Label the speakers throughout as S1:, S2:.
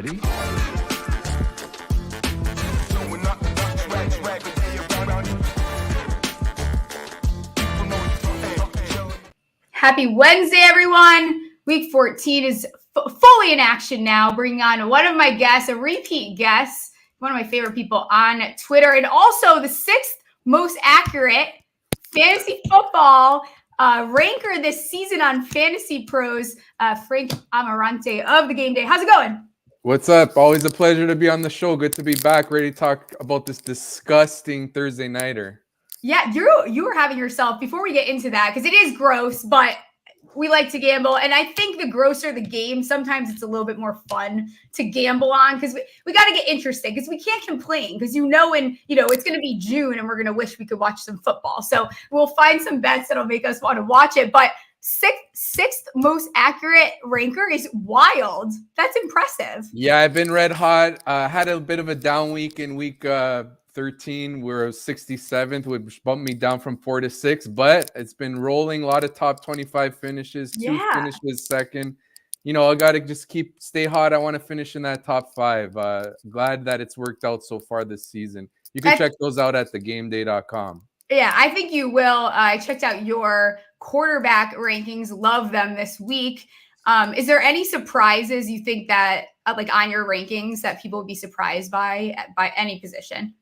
S1: Ready?
S2: Happy Wednesday, everyone. Week 14 is fully in action now, bringing on one of my guests, a repeat guest, one of my favorite people on Twitter, and also the sixth most accurate fantasy football ranker this season on Fantasy Pros, Frank Amarante of the Game Day. How's it going?
S3: What's up? Always a pleasure to be on the show. Good to be back, ready to talk about this disgusting Thursday nighter.
S2: Yeah, you were having yourself, before we get into that, because it is gross, but we like to gamble. And I think the grosser the game, sometimes it's a little bit more fun to gamble on, because we got to get interested, because we can't complain, because it's going to be June and we're going to wish we could watch some football. So we'll find some bets that'll make us want to watch it. But sixth most accurate ranker is wild. That's impressive.
S3: Yeah, I've been red hot. Had a bit of a down week in week 13. We're 67th, which bumped me down from 4 to 6, but it's been rolling. A lot of top 25 finishes, two finishes second. I got to just stay hot. I want to finish in that top 5. Glad that it's worked out so far this season. You can check those out at thegameday.com.
S2: Yeah, I think you will. I checked out your quarterback rankings. Love them this week. Is there any surprises you think that, on your rankings, that people would be surprised by any position?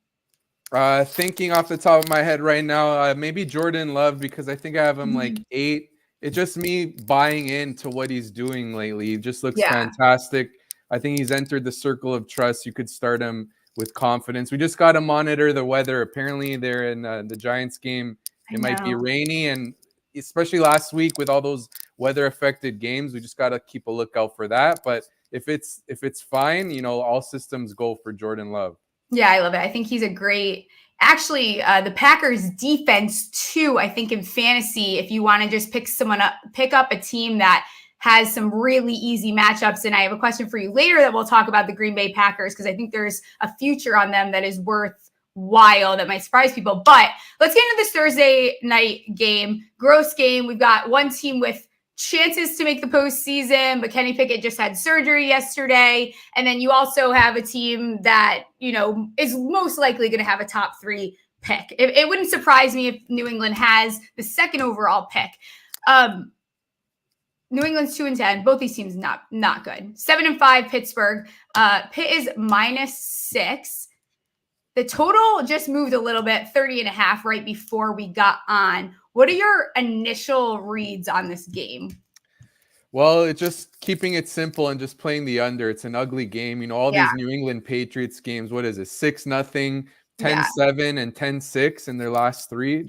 S3: Thinking off the top of my head right now, maybe Jordan Love, because I think I have him like 8. It's just me buying into what he's doing lately. He just looks fantastic. I think he's entered the circle of trust. You could start him with confidence. We just got to monitor the weather. Apparently, they're in the Giants game. It might be rainy, and especially last week with all those weather-affected games, we just got to keep a lookout for that. But if it's fine, all systems go for Jordan Love.
S2: Yeah, I love it. I think he's a great. Actually, the Packers defense too. I think in fantasy, if you want to just pick up a team that has some really easy matchups. And I have a question for you later that we'll talk about the Green Bay Packers, because I think there's a future on them that is worthwhile that might surprise people. But let's get into this Thursday night game. Gross game. We've got one team with chances to make the postseason, but Kenny Pickett just had surgery yesterday. And then you also have a team that, is most likely going to have a top 3 pick. It wouldn't surprise me if New England has the second overall pick. New England's 2-10. Both these teams not good. 7-5 Pittsburgh. Pitt is -6. The total just moved a little bit, 30.5 right before we got on. What are your initial reads on this game?
S3: Well, it's just keeping it simple and just playing the under. It's an ugly game. These New England Patriots games, what is it? 6-0, 10-7, and 10-6 in their last 3.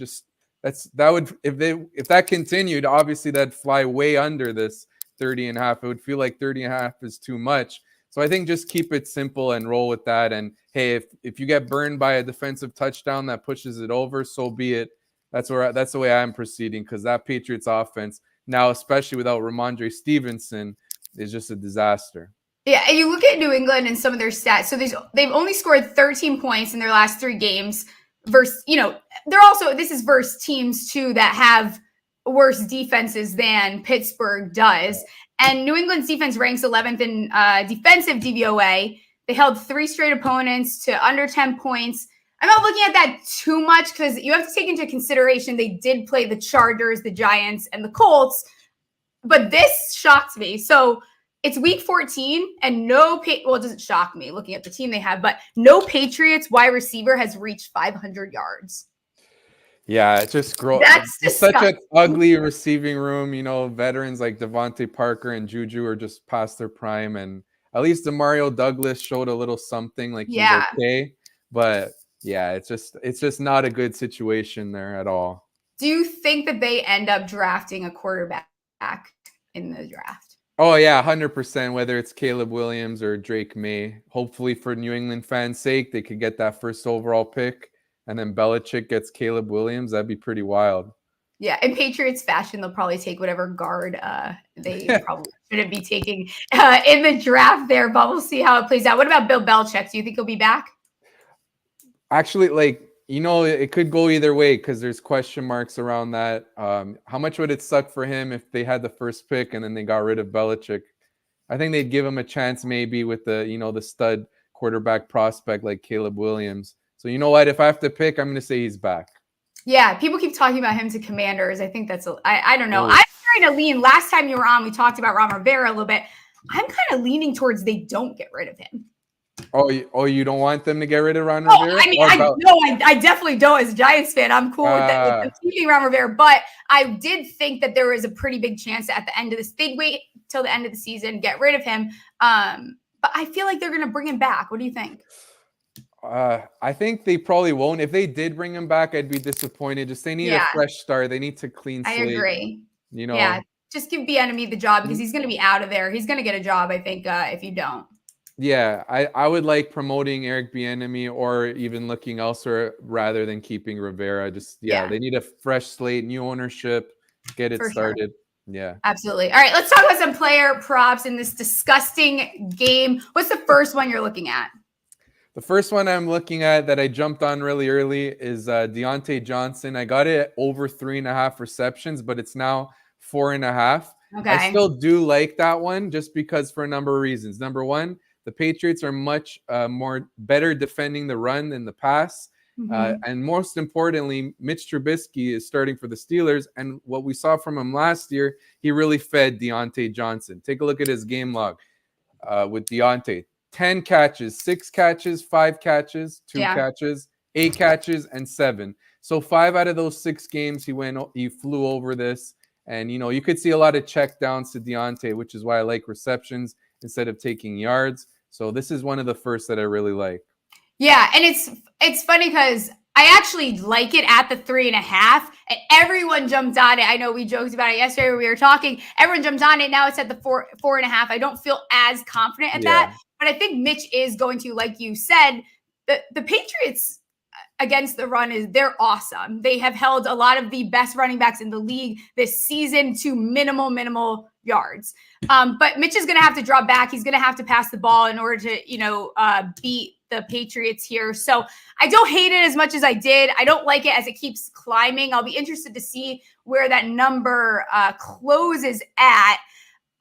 S3: If that continued, obviously that'd fly way under this 30.5. It would feel like 30.5 is too much. So I think just keep it simple and roll with that. And hey, if you get burned by a defensive touchdown that pushes it over, so be it. That's the way I'm proceeding, because that Patriots offense now, especially without Ramondre Stevenson, is just a disaster.
S2: Yeah, and you look at New England and some of their stats. So they've only scored 13 points in their last 3 games. Versus, this is versus teams too that have worse defenses than Pittsburgh does. And New England's defense ranks 11th in defensive DVOA. They held 3 straight opponents to under 10 points. I'm not looking at that too much, because you have to take into consideration they did play the Chargers, the Giants, and the Colts. But this shocked me. So it's week 14, and it doesn't shock me looking at the team they have, but no Patriots wide receiver has reached 500 yards.
S3: Yeah, it's just gross. It's such an ugly receiving room. Veterans like Devontae Parker and Juju are just past their prime, and at least Demario Douglas showed a little something, like he's okay. But yeah, it's just not a good situation there at all.
S2: Do you think that they end up drafting a quarterback in the draft?
S3: Oh, yeah, 100%, whether it's Caleb Williams or Drake May. Hopefully, for New England fans' sake, they could get that first overall pick, and then Belichick gets Caleb Williams. That'd be pretty wild.
S2: Yeah, in Patriots fashion, they'll probably take whatever guard they probably shouldn't be taking in the draft there, but we'll see how it plays out. What about Bill Belichick? Do you think he'll be back?
S3: Actually, it could go either way, because there's question marks around that. How much would it suck for him if they had the first pick and then they got rid of Belichick? I think they'd give him a chance maybe with the, the stud quarterback prospect like Caleb Williams. So you know what? If I have to pick, I'm going to say he's back.
S2: Yeah, people keep talking about him to Commanders. I think that's I don't know. I'm trying to lean. Last time you were on, we talked about Ron Rivera a little bit. I'm kind of leaning towards they don't get rid of him.
S3: You don't want them to get rid of Ron Rivera?
S2: I mean, I definitely don't. As a Giants fan, I'm cool with them keeping Ron Rivera. But I did think that there was a pretty big chance that at the end of this, they'd wait till the end of the season, get rid of him. But I feel like they're going to bring him back. What do you think?
S3: I think they probably won't. If they did bring him back, I'd be disappointed. Just they need a fresh start. They need to clean slate.
S2: I agree. Yeah, just give Bieniemy the job because he's going to be out of there. He's going to get a job, I think, if you don't.
S3: Yeah, I would like promoting Eric Bieniemy or even looking elsewhere rather than keeping Rivera. They need a fresh slate, new ownership, get it started. Sure. Yeah,
S2: absolutely. All right, let's talk about some player props in this disgusting game. What's the first one you're looking at?
S3: The first one I'm looking at that I jumped on really early is Deontay Johnson. I got it at over 3.5 receptions, but it's now 4.5. Okay. I still do like that one just because for a number of reasons. Number one, the Patriots are much better defending the run than the pass. And most importantly, Mitch Trubisky is starting for the Steelers. And what we saw from him last year, he really fed Deontay Johnson. Take a look at his game log with Deontay. 10 catches, 6 catches, 5 catches, 2 catches, 8 catches, and 7. So 5 out of those 6 games, he flew over this. And, you could see a lot of check downs to Deontay, which is why I like receptions instead of taking yards. So this is one of the first that I really like. Yeah, and it's funny because I actually like it at the 3.5, and everyone jumped on it. I know we joked about it yesterday when we were talking. Everyone jumped on it. Now it's at the 4.5. I don't feel as confident at that, but I think Mitch is going to, like you said, the Patriots against the run they're awesome. They have held a lot of the best running backs in the league this season to minimal yards. But Mitch is going to have to drop back. He's going to have to pass the ball in order to, beat the Patriots here. So I don't hate it as much as I did. I don't like it as it keeps climbing. I'll be interested to see where that number closes at.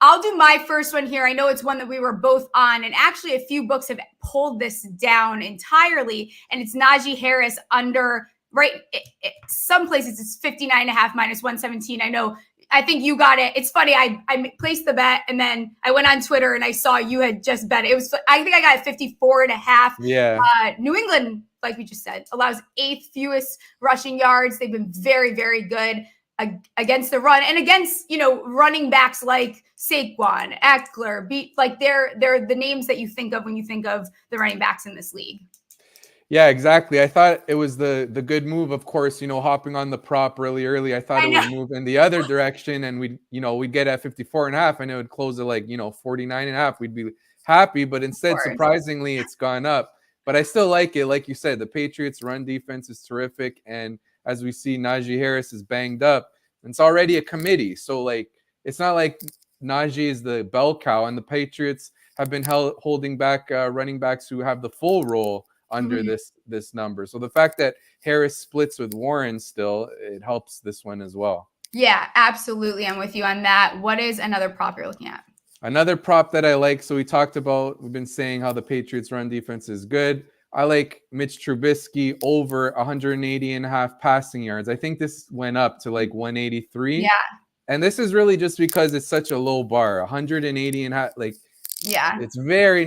S3: I'll do my first one here. I know it's one that we were both on, and actually a few books have pulled this down entirely, and it's Najee Harris under, some places it's 59.5 minus 117. I think you got it. It's funny. I placed the bet and then I went on Twitter and I saw you had just bet it. I think I got 54.5. Yeah. New England, like we just said, allows 8th fewest rushing yards. They've been very, very good against the run and against, running backs like Saquon, Eckler, they're the names that you think of when you think of the running backs in this league. Yeah, exactly. I thought it was the good move, of course, hopping on the prop really early. I thought it would move in the other direction and we'd get at 54.5 and it would close at 49.5. We'd be happy, but instead, surprisingly, it's gone up. But I still like it. Like you said, the Patriots run defense is terrific. And as we see, Najee Harris is banged up. And it's already a committee. So it's not like Najee is the bell cow and the Patriots have been holding back running backs who have the full role under this number. So the fact that Harris splits with Warren still, it helps this one as well. Yeah, absolutely. I'm with you on that. What is another prop you're looking at? Another prop that I like. So we've been saying how the Patriots run defense is good. I like Mitch Trubisky over 180.5 passing yards. I think this went up to 183. Yeah. And this is really just because it's such a low bar, 180.5, yeah, it's really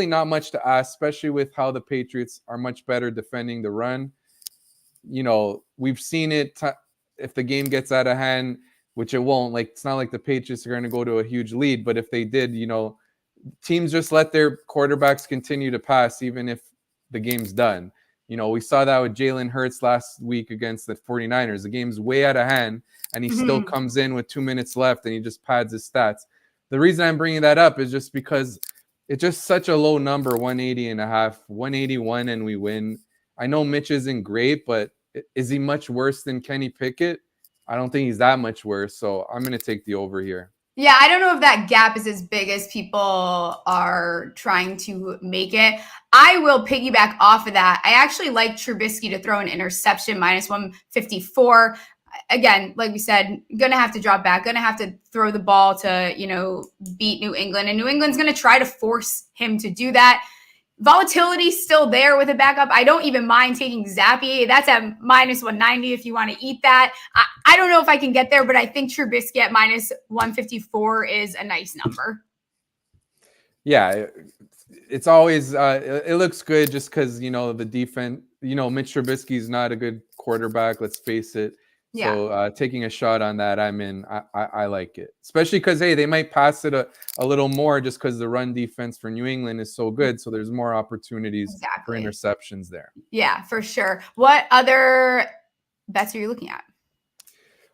S3: not much to ask, especially with how the Patriots are much better defending the run. We've seen it if the game gets out of hand, which it won't. It's not like the Patriots are going to go to a huge lead, but if they did, teams just let their quarterbacks continue to pass even if the game's done. We saw that with Jalen Hurts last week against the 49ers. The game's way out of hand, and he still comes in with 2 minutes left, and he just pads his stats. The reason I'm bringing that up is just because it's just such a low number, 180.5, 181, and we win. I know Mitch isn't great, but is he much worse than Kenny Pickett? I don't think he's that much worse, so I'm going to take the over here. Yeah, I don't know if that gap is as big as people are trying to make it. I will piggyback off of that. I actually like Trubisky to throw an interception, minus 154.
S2: again, like we said, going to have to drop back, going to have to throw the ball to, beat New England. And New England's going to try to force him to do that. Volatility still there with a backup. I don't even mind taking Zappy. That's at minus 190 if you want to eat that. I don't know if I can get there, but I think Trubisky at minus 154 is a nice number.
S3: Yeah, it's always it looks good just because the defense. Mitch Trubisky is not a good quarterback. Let's face it.
S2: Yeah.
S3: So taking a shot on that, I'm in. I like it, especially because they might pass it a little more just because the run defense for New England is so good. So there's more opportunities for interceptions there.
S2: Yeah, for sure. What other bets are you looking at?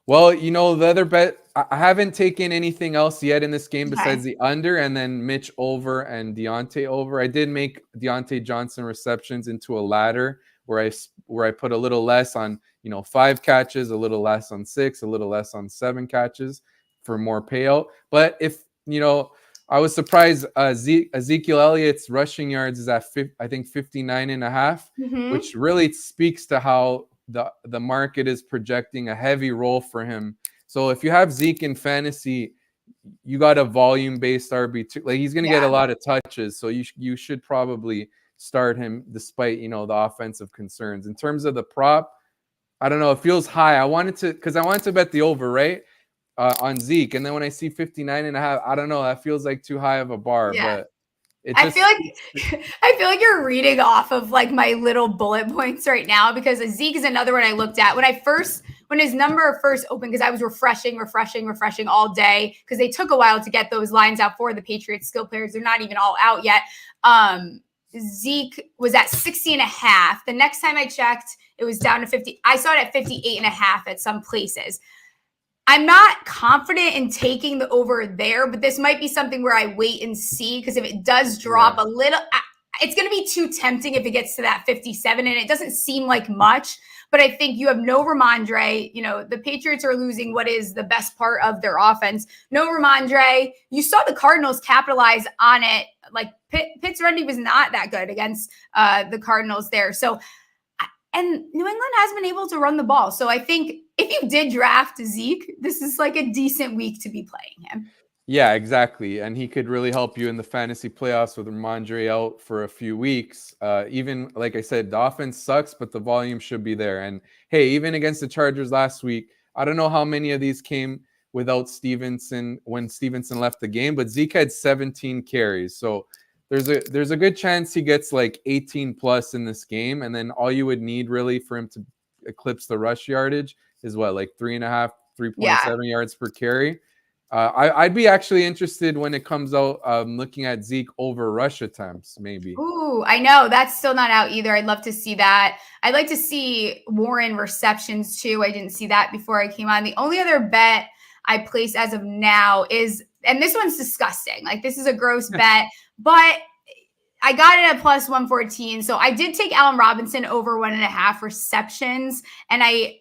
S3: Well, the other bet, I haven't taken anything else yet in this game besides the under and then Mitch over and Deontay over. I did make Deontay Johnson receptions into a ladder where I put a little less on 5 catches, a little less on 6, a little less on 7 catches for more payout. But if I was surprised Ezekiel Elliott's rushing yards is at 59.5, which really speaks to how the market is projecting a heavy role for him. So if you have Zeke in fantasy, you got a volume-based RB2. Like he's going to get a lot of touches, so you should probably start him despite the offensive concerns. In terms of the prop, I don't know. It feels high. I wanted to bet the over, right, on Zeke, and then when I see 59.5, I don't know. That feels like too high of a bar, but.
S2: I feel like you're reading off of like my little bullet points right now because Zeke is another one I looked at when his number first opened because I was refreshing all day because they took a while to get those lines out for the Patriots skill players. They're not even all out yet. Zeke was at 60.5. The next time I checked, it was down to 50. I saw it at 58.5 at some places. I'm not confident in taking the over there, but this might be something where I wait and see because if it does drop a little, it's going to be too tempting if it gets to that 57, and it doesn't seem like much. But I think you have no Ramondre. The Patriots are losing what is the best part of their offense. No Ramondre. You saw the Cardinals capitalize on it. Like Pitt's running was not that good against the Cardinals there. So, and New England has been able to run the ball. So I think if you did draft Zeke, this is like a decent week to be playing him.
S3: Yeah, exactly. And he could really help you in the fantasy playoffs with Ramondre out for a few weeks. Even, like I said, the offense sucks, but the volume should be there. And, hey, even against the Chargers last week, I don't know how many of these came without Stevenson when Stevenson left the game, but Zeke had 17 carries. So there's a good chance he gets like 18 plus in this game. And then all you would need really for him to eclipse the rush yardage is what, like 3.5, 3.7 yards per carry. I'd be actually interested when it comes out looking at Zeke over rush attempts, maybe.
S2: Ooh, I know. That's still not out either. I'd love to see that. I'd like to see Warren receptions too. I didn't see that before I came on. The only other bet I place as of now is, and this one's disgusting. Like this is a gross bet, but I got it at plus 114. So I did take Allen Robinson over 1.5 receptions, and I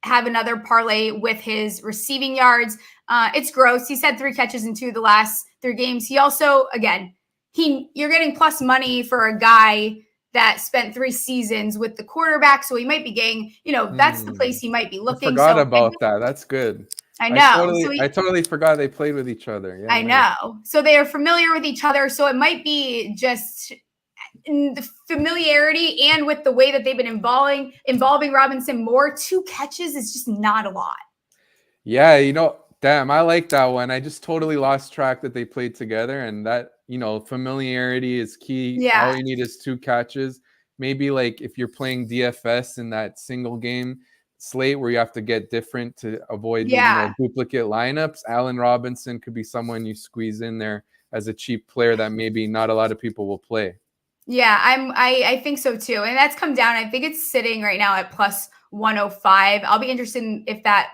S2: have another parlay with his receiving yards. It's gross. He's had 3 catches in 2 of the last 3 games. He also, again, you're getting plus money for a guy that spent 3 seasons with the quarterback. So he might be getting, that's the place he might be looking.
S3: I forgot about that. That's good.
S2: I know.
S3: I totally forgot they played with each other. Yeah,
S2: I know. So they are familiar with each other. So it might be just the familiarity and with the way that they've been involving Robinson more. 2 catches is just not a lot.
S3: Yeah, damn, I like that one. I just totally lost track that they played together, and that, familiarity is key.
S2: Yeah.
S3: All you need is 2 catches. Maybe like if you're playing DFS in that single game slate where you have to get different to avoid duplicate lineups, Allen Robinson could be someone you squeeze in there as a cheap player that maybe not a lot of people will play.
S2: Yeah, I think so too. And that's come down. I think it's sitting right now at plus 105. I'll be interested in if that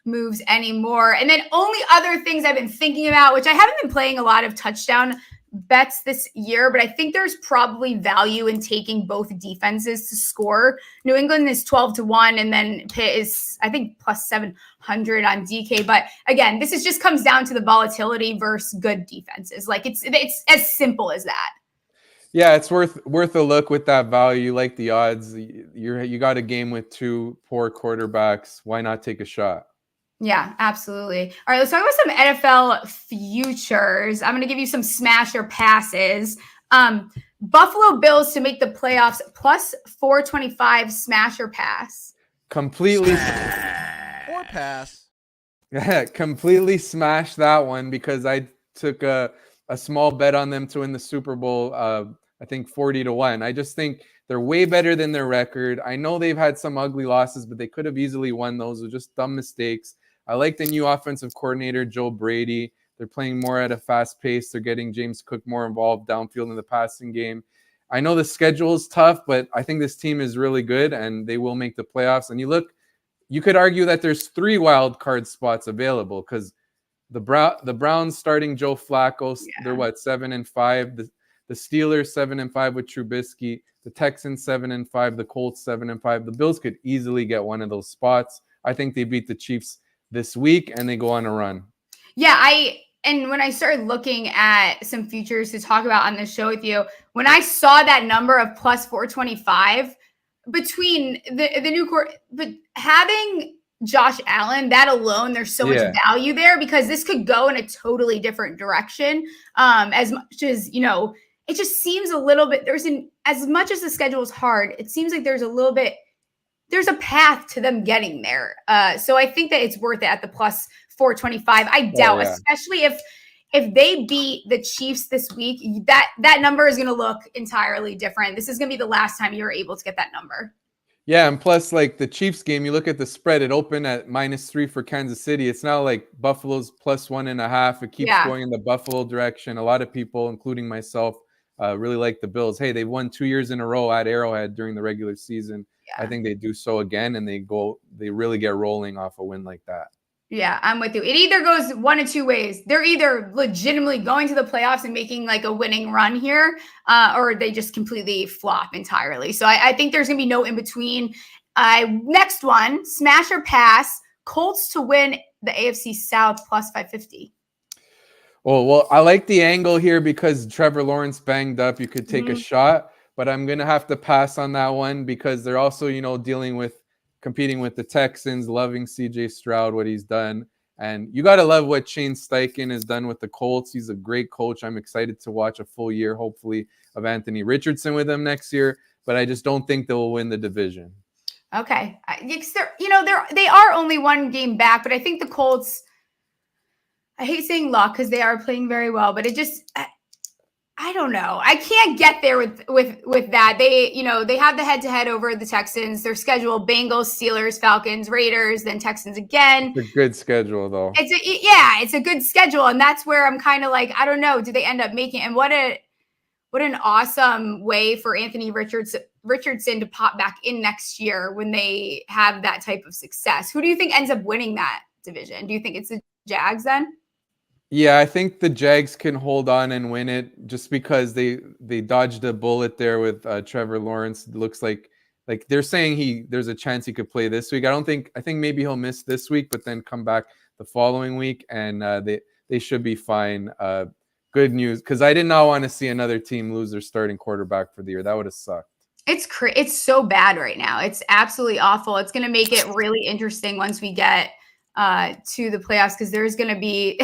S2: moves anymore. And then only other things I've been thinking about, which I haven't been playing a lot of touchdown bets this year, but I think there's probably value in taking both defenses to score. New England is 12-1, and then Pitt is, I think, plus 700 on DK. But again, this just comes down to the volatility versus good defenses. Like it's as simple as that.
S3: Yeah, it's worth a look with that value. You like the odds. You got a game with two poor quarterbacks. Why not take a shot?
S2: Yeah, absolutely. All right, let's talk about some NFL futures. I'm going to give you some smasher passes. Buffalo Bills to make the playoffs plus 425 smasher pass.
S1: Completely or pass.
S3: Yeah, completely smashed that one because I took a small bet on them to win the Super Bowl. I think 40-1. I just think they're way better than their record. I know they've had some ugly losses, but they could have easily won those with just dumb mistakes. I like the new offensive coordinator, Joe Brady. They're playing more at a fast pace. They're getting James Cook more involved downfield in the passing game. I know the schedule is tough, but I think this team is really good and they will make the playoffs. And you could argue that there's 3 wild card spots available because the Browns starting Joe Flacco, they're what, 7-5. The Steelers 7-5 with Trubisky. The Texans 7-5. The Colts 7-5. The Bills could easily get one of those spots. I think they beat the Chiefs this week and they go on a run.
S2: Yeah, and when I started looking at some futures to talk about on this show with you, when I saw that number of plus 425 between the new court, but having Josh Allen, that alone, there's so much value there because this could go in a totally different direction. As much as, it just seems a little bit, as much as the schedule is hard, it seems like there's a path to them getting there. So I think that it's worth it at the plus 425. I doubt, especially if they beat the Chiefs this week, that number is going to look entirely different. This is going to be the last time you're able to get that number.
S3: Yeah, and plus, like the Chiefs game, you look at the spread, it opened at -3 for Kansas City. It's now like Buffalo's plus 1.5. It keeps going in the Buffalo direction. A lot of people, including myself, really like the Bills. Hey, they won 2 years in a row at Arrowhead during the regular season. I think they do so again, and they really get rolling off a win like that.
S2: Yeah, I'm with you. It either goes one of two ways. They're either legitimately going to the playoffs and making like a winning run here, or they just completely flop entirely. So I think there's going to be no in between. Next one, smash or pass, Colts to win the AFC South plus 550.
S3: Oh, well, I like the angle here because Trevor Lawrence banged up. You could take a shot, but I'm going to have to pass on that one because they're also, competing with the Texans, loving CJ Stroud, what he's done. And you got to love what Shane Steichen has done with the Colts. He's a great coach. I'm excited to watch a full year, hopefully, of Anthony Richardson with him next year. But I just don't think they'll win the division.
S2: Okay. They are only one game back, but I think the Colts, I hate saying luck because they are playing very well, but it just, I don't know. I can't get there with that. They have the head-to-head over the Texans. Their schedule: Bengals, Steelers, Falcons, Raiders, then Texans again.
S3: It's a good schedule, though.
S2: It's a good schedule, and that's where I'm kind of like, I don't know. Do they end up making? And what an awesome way for Anthony Richardson to pop back in next year when they have that type of success. Who do you think ends up winning that division? Do you think it's the Jags then?
S3: Yeah, I think the Jags can hold on and win it just because they dodged a bullet there with Trevor Lawrence. It looks like they're saying there's a chance he could play this week. I think maybe he'll miss this week, but then come back the following week, and they should be fine. Good news, because I did not want to see another team lose their starting quarterback for the year. That would have sucked.
S2: It's so bad right now. It's absolutely awful. It's going to make it really interesting once we get to the playoffs because there's going to be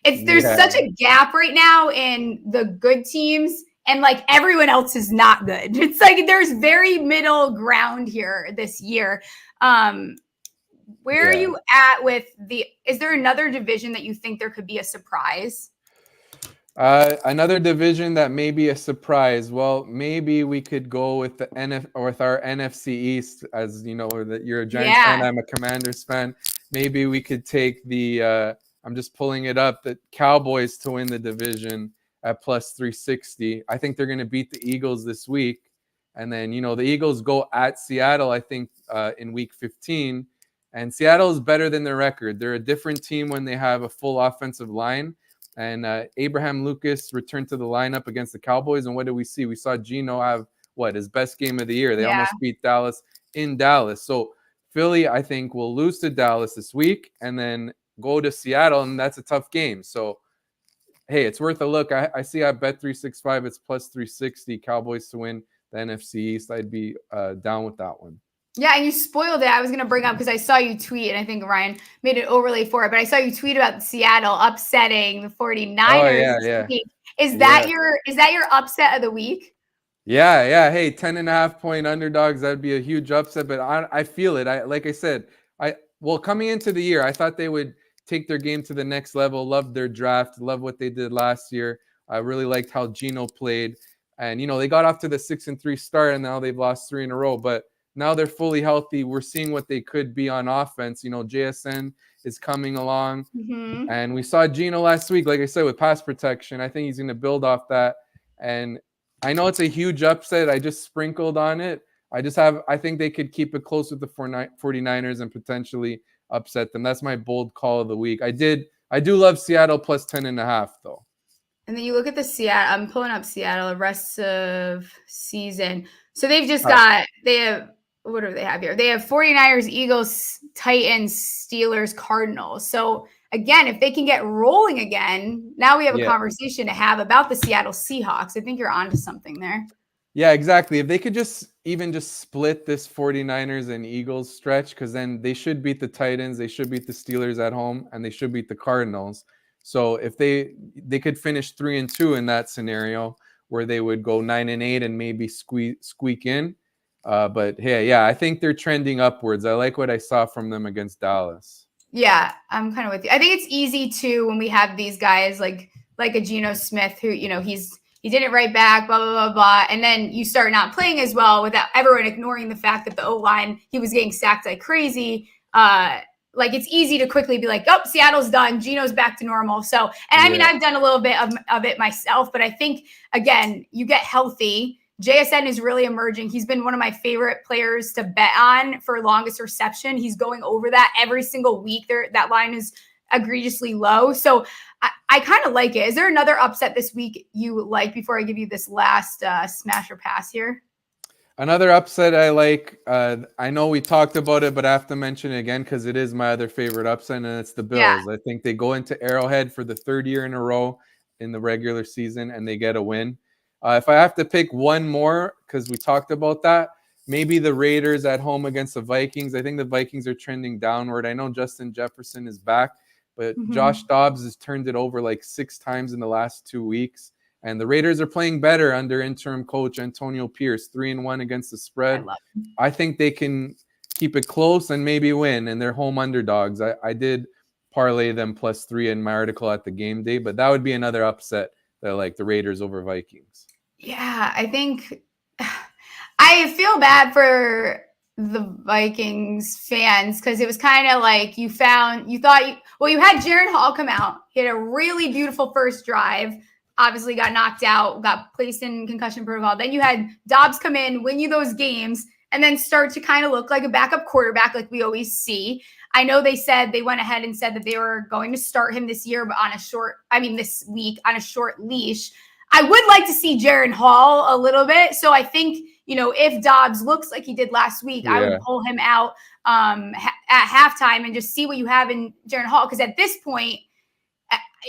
S2: there's such a gap right now in the good teams and like everyone else is not good. It's like there's very middle ground here this year. Where are you at with is there another division that you think there could be a surprise?
S3: Another division that may be a surprise. Well, maybe we could go with with our NFC East, as you know that you're a Giants fan, I'm a Commanders fan. Maybe we could take I'm just pulling it up, the Cowboys to win the division at plus 360. I think they're going to beat the Eagles this week. And then, the Eagles go at Seattle, I think, in week 15. And Seattle is better than their record. They're a different team when they have a full offensive line. And Abraham Lucas returned to the lineup against the Cowboys. And what did we see? We saw Geno have, his best game of the year. They almost beat Dallas in Dallas. So Philly, I think, will lose to Dallas this week and then go to Seattle, and that's a tough game. So hey, it's worth a look. I see at Bet365 it's plus 360 Cowboys to win the NFC East. I'd be down with that one.
S2: Yeah, and you spoiled it. I was going to bring up because I saw you tweet, and I think Ryan made an overlay for it, but I saw you tweet about Seattle upsetting the 49ers.
S3: Oh, yeah, yeah.
S2: Is that your upset of the week?
S3: Yeah. Hey, 10.5-point underdogs, that'd be a huge upset, but I feel it. Like I said, coming into the year, I thought they would take their game to the next level. Loved their draft, loved what they did last year. I really liked how Geno played. And, they got off to the 6-3 start, and now they've lost 3 in a row. But now they're fully healthy. We're seeing what they could be on offense. JSN is coming along.
S2: Mm-hmm.
S3: And we saw Geno last week, like I said, with pass protection. I think he's going to build off that. And I know it's a huge upset. I just sprinkled on it. I think they could keep it close with the 49ers and potentially upset them. That's my bold call of the week. I do love Seattle plus 10.5 though.
S2: And then you look at the Seattle. I'm pulling up Seattle the rest of season. So they've just got what do they have here? They have 49ers, Eagles, Titans, Steelers, Cardinals. So again, if they can get rolling again, now we have a conversation to have about the Seattle Seahawks. I think you're onto something there.
S3: Yeah, exactly. If they could just split this 49ers and Eagles stretch, because then they should beat the Titans, they should beat the Steelers at home, and they should beat the Cardinals. So if they could finish 3-2 in that scenario, where they would go 9-8 and maybe squeak in. But hey, yeah, I think they're trending upwards. I like what I saw from them against Dallas.
S2: Yeah, I'm kind of with you. I think it's easy too when we have these guys like a Geno Smith who, he did it right back, blah, blah, blah, blah. And then you start not playing as well without everyone ignoring the fact that the O-line, he was getting sacked like crazy. It's easy to quickly be like, oh, Seattle's done. Geno's back to normal. So, and I mean, I've done a little bit of it myself, but I think, again, you get healthy. JSN is really emerging. He's been one of my favorite players to bet on for longest reception. He's going over that every single week. That line is egregiously low. So I kind of like it. Is there another upset this week you like before I give you this last smash or pass here?
S3: Another upset I like, I know we talked about it, but I have to mention it again because it is my other favorite upset, and it's the Bills. I think they go into Arrowhead for the 3rd year in a row in the regular season, and they get a win. If I have to pick one more, because we talked about that, maybe the Raiders at home against the Vikings. I think the Vikings are trending downward. I know Justin Jefferson is back, but Josh Dobbs has turned it over like 6 times in the last 2 weeks. And the Raiders are playing better under interim coach Antonio Pierce, 3-1 against the spread. I think they can keep it close and maybe win, and they're home underdogs. I did parlay them +3 in my article at the game day, but that would be another upset that I like, the Raiders over Vikings.
S2: Yeah, I think I feel bad for the Vikings fans because it was kind of like you had Jaren Hall come out. He had a really beautiful first drive. Obviously got knocked out, got placed in concussion protocol. Then you had Dobbs come in, win you those games, and then start to kind of look like a backup quarterback like we always see. I know they went ahead and said that they were going to start him this year, but this week on a short leash. I would like to see Jaren Hall a little bit. So I think, if Dobbs looks like he did last week, I would pull him out at halftime and just see what you have in Jaren Hall. Because at this point,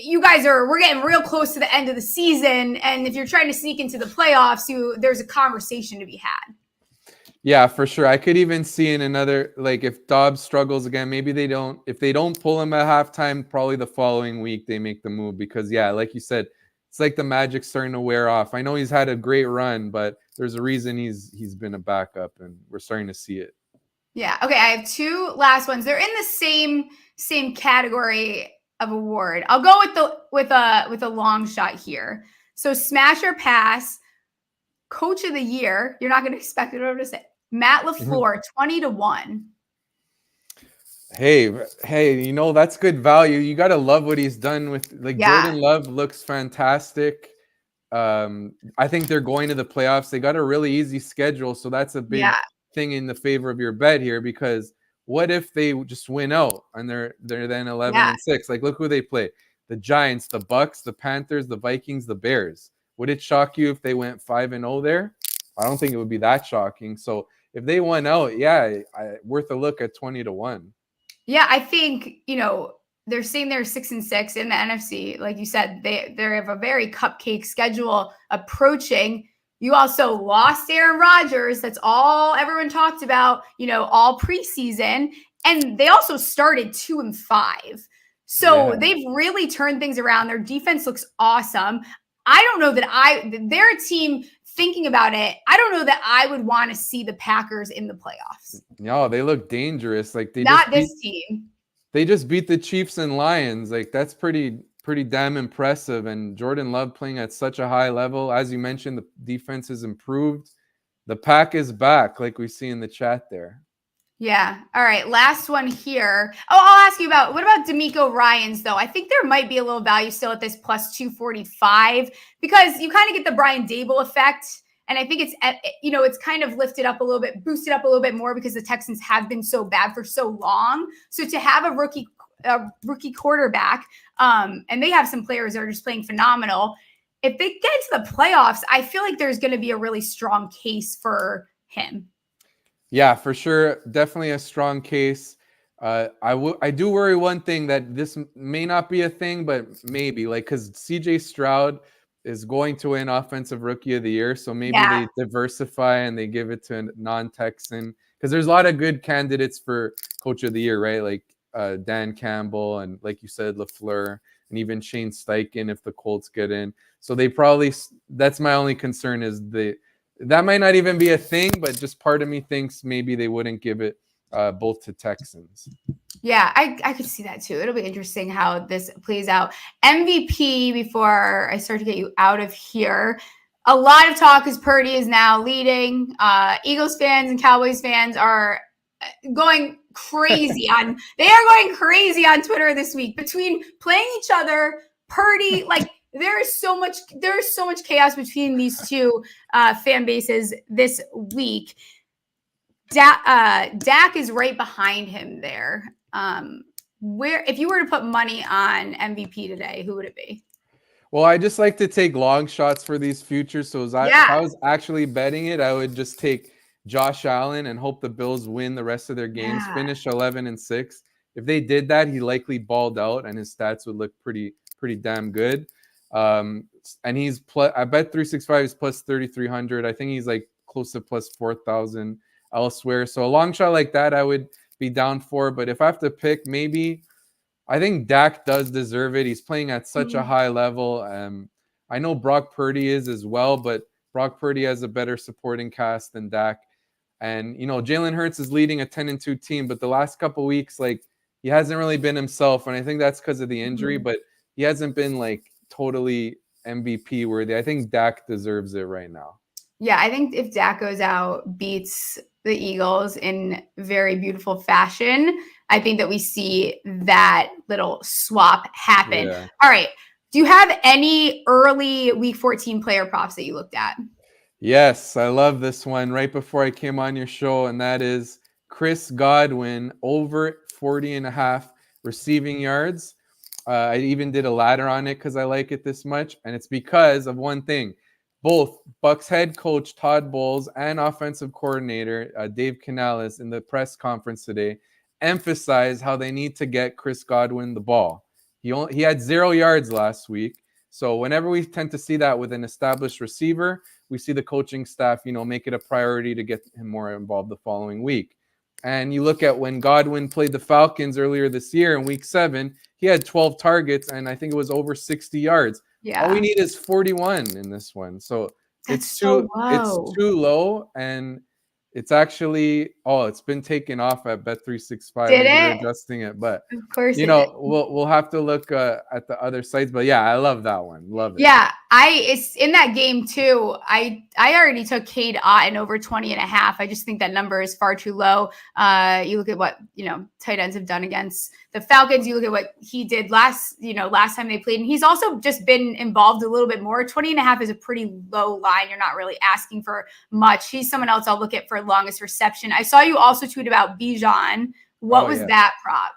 S2: we're getting real close to the end of the season. And if you're trying to sneak into the playoffs, there's a conversation to be had.
S3: Yeah, for sure. I could even see in another, if Dobbs struggles again, maybe if they don't pull him at halftime, probably the following week they make the move because, like you said, it's like the magic's starting to wear off. I know he's had a great run, but there's a reason he's been a backup, and we're starting to see it. Yeah.
S2: Okay. I have 2 last ones. They're in the same category of award. I'll go with a long shot here. So smash or pass, coach of the year. You're not going to expect it over to say Matt LaFleur, 20-1.
S3: Hey, that's good value. You got to love what he's done with Jordan Love looks fantastic. I think they're going to the playoffs. They got a really easy schedule, so that's a big thing in the favor of your bet here because what if they just win out and they're then 11-6? Look who they play. The Giants, the Bucks, the Panthers, the Vikings, the Bears. Would it shock you if they went 5-0 there? I don't think it would be that shocking. So if they won out, worth a look at 20-1.
S2: Yeah, I think, they're saying they're 6-6 in the NFC. Like you said, they have a very cupcake schedule approaching. You also lost Aaron Rodgers. That's all everyone talked about, all preseason. And they also started 2-5. So they've really turned things around. Their defense looks awesome. I don't know that they're a team thinking about it. I don't know that I would want to see the Packers in the playoffs.
S3: No, they look dangerous. Like
S2: this team.
S3: They just beat the Chiefs and Lions. Like that's pretty damn impressive. And Jordan Love playing at such a high level. As you mentioned, the defense has improved. The pack is back, like we see in the chat there.
S2: Yeah. All right. Last one here. Oh, I'll ask you what about DeMeco Ryans, though? I think there might be a little value still at this plus 245 because you kind of get the Brian Dable effect. And I think it's kind of lifted up a little bit, boosted up a little bit more because the Texans have been so bad for so long. So to have a rookie quarterback, and they have some players that are just playing phenomenal. If they get to the playoffs, I feel like there's going to be a really strong case for him.
S3: Yeah, for sure. Definitely a strong case. I do worry one thing that this may not be a thing, but maybe because CJ Stroud is going to win Offensive Rookie of the Year. So maybe they diversify and they give it to a non-Texan because there's a lot of good candidates for Coach of the Year, right? Like Dan Campbell and like you said, LaFleur and even Shane Steichen if the Colts get in. So they that's my only concern is that might not even be a thing, but just part of me thinks maybe they wouldn't give it both to Texans.
S2: Yeah, I could see that too. It'll be interesting how this plays out. MVP, before I start to get you out of here, a lot of talk is Purdy is now leading. Eagles fans and Cowboys fans are going crazy they are going crazy on Twitter this week between playing each other, Purdy, there's so much chaos between these two fan bases this week. Dak is right behind him there. If you were to put money on MVP today, who would it be?
S3: Well, I just like to take long shots for these futures. So if I was actually betting it, I would just take Josh Allen and hope the Bills win the rest of their games, finish 11-6. If they did that, he likely balled out and his stats would look pretty damn good. And he's I bet 365 is plus 3,300. I think he's like close to plus 4,000 elsewhere. So a long shot like that, I would be down for. But if I have to pick, maybe I think Dak does deserve it. He's playing at such a high level. I know Brock Purdy is as well, but Brock Purdy has a better supporting cast than Dak. And, Jalen Hurts is leading a 10-2 team, but the last couple weeks, he hasn't really been himself. And I think that's because of the injury, but he hasn't been totally MVP worthy. I think Dak deserves it right now.
S2: Yeah, I think if Dak goes out, beats the Eagles in very beautiful fashion, I think that we see that little swap happen. Yeah. All right. Do you have any early Week 14 player props that you looked at?
S3: Yes, I love this one right before I came on your show, and that is Chris Godwin over 40.5 receiving yards. I even did a ladder on it because I like it this much, and it's because of one thing. Both Bucs head coach Todd Bowles and offensive coordinator Dave Canales in the press conference today emphasized how they need to get Chris Godwin the ball. He had 0 yards last week. So whenever we tend to see that with an established receiver, we see the coaching staff, make it a priority to get him more involved the following week. And you look at when Godwin played the Falcons earlier this year in week 7, he had 12 targets and I think it was over 60 yards. Yeah. All we need is 41 in this one. So it's too low, and it's actually it's been taken off at Bet365. They're adjusting it, but
S2: of course,
S3: we'll have to look at the other sites. But yeah, I love that one. Love it.
S2: Yeah, it's in that game too. I already took Cade Otton over 20.5. I just think that number is far too low. You look at what tight ends have done against the Falcons. You look at what he did last time they played, and he's also just been involved a little bit more. 20.5 is a pretty low line. You're not really asking for much. He's someone else I'll look at for longest reception. I saw you also tweet about Bijan. What was that prop?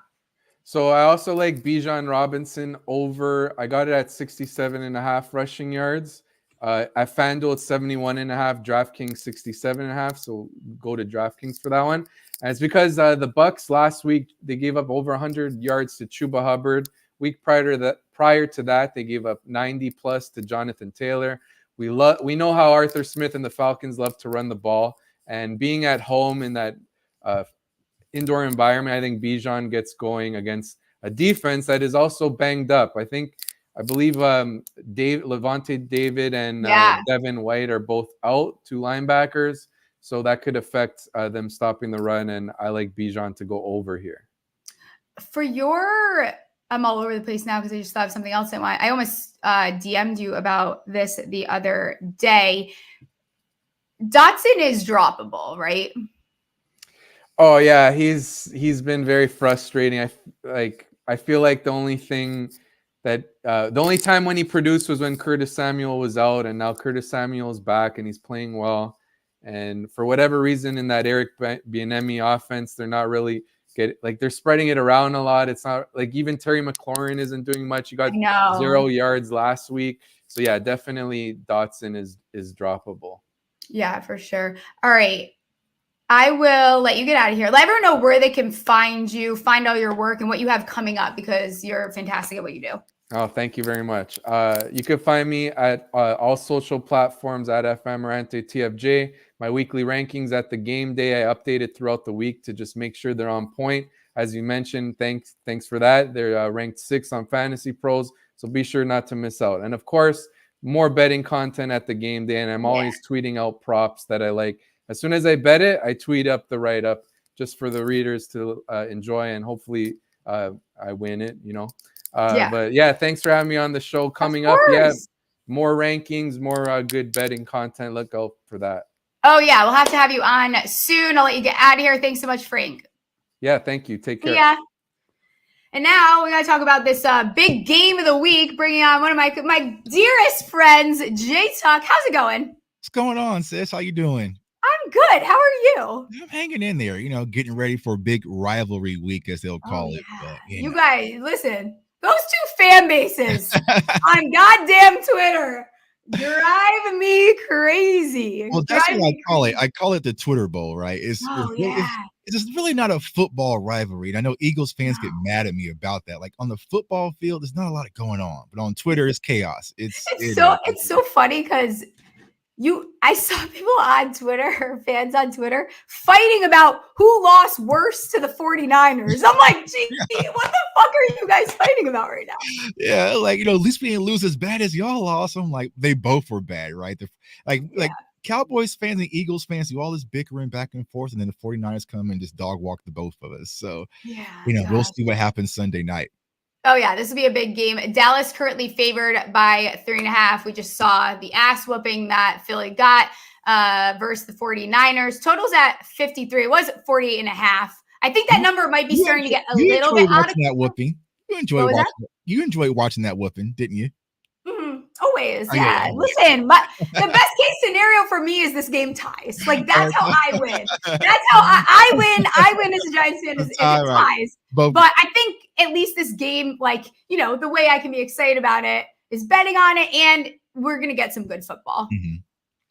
S3: So I also like Bijan Robinson over. I got it at 67.5 rushing yards. At FanDuel, it's 71.5. DraftKings 67.5. So go to DraftKings for that one. And it's because the Bucks last week, they gave up over 100 yards to Chuba Hubbard. Week prior to that, they gave up 90 plus to Jonathan Taylor. We know how Arthur Smith and the Falcons love to run the ball, and being at home in that indoor environment, I think Bijan gets going against a defense that is also banged up. I believe Levante David and Devin White are both out, 2 linebackers, so that could affect them stopping the run. And I like Bijan to go over here.
S2: I'm all over the place now because I just thought of something else. I almost DM'd you about this the other day. Dotson is droppable, right?
S3: Oh yeah, he's been very frustrating. I feel like the only thing that the only time when he produced was when Curtis Samuel was out, and now Curtis Samuel's back and he's playing well. And for whatever reason, in that Eric Bieniemy offense, they're not really they're spreading it around a lot. It's not like even Terry McLaurin isn't doing much. He got 0 yards last week. So yeah, definitely Dotson is droppable.
S2: Yeah, for sure. All right. I will let you get out of here. Let everyone know where they can find you, find all your work, and what you have coming up, because you're fantastic at what you do.
S3: Oh, thank you very much. You can find me at all social platforms at FM Morante TFJ. My weekly rankings at the game day, I update it throughout the week to just make sure they're on point. As you mentioned, thanks for that. They're ranked 6th on Fantasy Pros, so be sure not to miss out. And of course, more betting content at the game day, and I'm always tweeting out props that I like. As soon as I bet it, I tweet up the write-up just for the readers to enjoy, and hopefully I win it, But yeah, thanks for having me on the show. Coming up, more rankings, more good betting content. Look out for that.
S2: Oh, yeah. We'll have to have you on soon. I'll let you get out of here. Thanks so much, Frank.
S3: Yeah, thank you. Take care.
S2: Yeah. And now we got to talk about this big game of the week, bringing on one of my dearest friends, Jay Tuck. How's it going?
S4: What's going on, sis? How you doing?
S2: I'm good. How are you?
S4: I'm hanging in there, getting ready for a big rivalry week, as they'll call it. But,
S2: you guys, listen, those 2 fan bases on goddamn Twitter drive me crazy.
S4: Well, that's what I call it. I call it the Twitter Bowl, right? It's just really not a football rivalry. And I know Eagles fans get mad at me about that. Like on the football field, there's not a lot going on, but on Twitter, it's chaos. It's
S2: so funny because I saw people on Twitter, fans on Twitter, fighting about who lost worse to the 49ers. I'm like, gee, what the fuck are you guys fighting about right now?
S4: Yeah, at least we didn't lose as bad as y'all lost. I'm like, they both were bad, right? Like Cowboys fans and Eagles fans do all this bickering back and forth, and then the 49ers come and just dog walk the both of us. So, we'll see what happens Sunday night.
S2: Oh, yeah, this will be a big game. Dallas currently favored by 3.5. We just saw the ass whooping that Philly got versus the 49ers. Total's at 53. It was 48.5. I think that number might be starting to get a little bit out of
S4: that whooping. You enjoyed watching that whooping, didn't you?
S2: Mm-hmm. Always, yeah. Listen, the best case scenario for me is this game ties. Like, that's how I win. That's how I win. I win as a Giants fan is it ties. But I think at least this game, the way I can be excited about it is betting on it, and we're going to get some good football.
S4: Mm-hmm.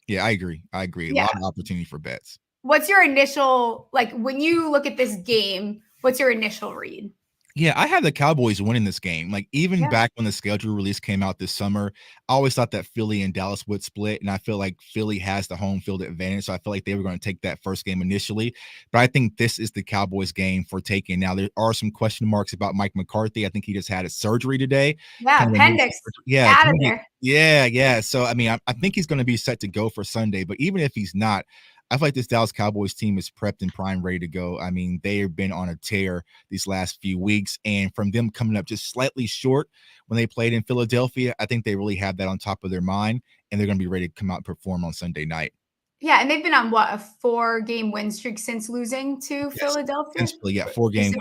S4: Yeah, I agree. A lot of opportunity for bets.
S2: What's your initial, when you look at this game, what's your initial read?
S4: Yeah, I have the Cowboys winning this game. Even back when the schedule release came out this summer, I always thought that Philly and Dallas would split, and I feel like Philly has the home field advantage, so I feel like they were going to take that first game initially. But I think this is the Cowboys game for taking. Now, there are some question marks about Mike McCarthy. I think he just had a surgery today.
S2: Yeah, appendix. Out of there.
S4: Yeah. So, I think he's going to be set to go for Sunday, but even if he's not, I feel like this Dallas Cowboys team is prepped and prime, ready to go. They have been on a tear these last few weeks, and from them coming up just slightly short when they played in Philadelphia, I think they really have that on top of their mind, and they're going to be ready to come out and perform on Sunday night.
S2: Yeah, and they've been on a 4-game win streak since losing to Philadelphia.
S4: 4 games.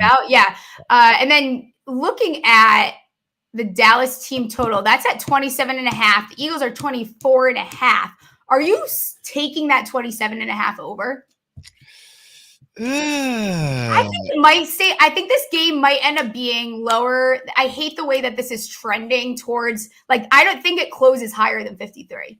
S2: And then looking at the Dallas team total, that's at 27.5. The Eagles are 24.5. Are you taking that 27.5 over? I think this game might end up being lower. I hate the way that this is trending towards, I don't think it closes higher than 53.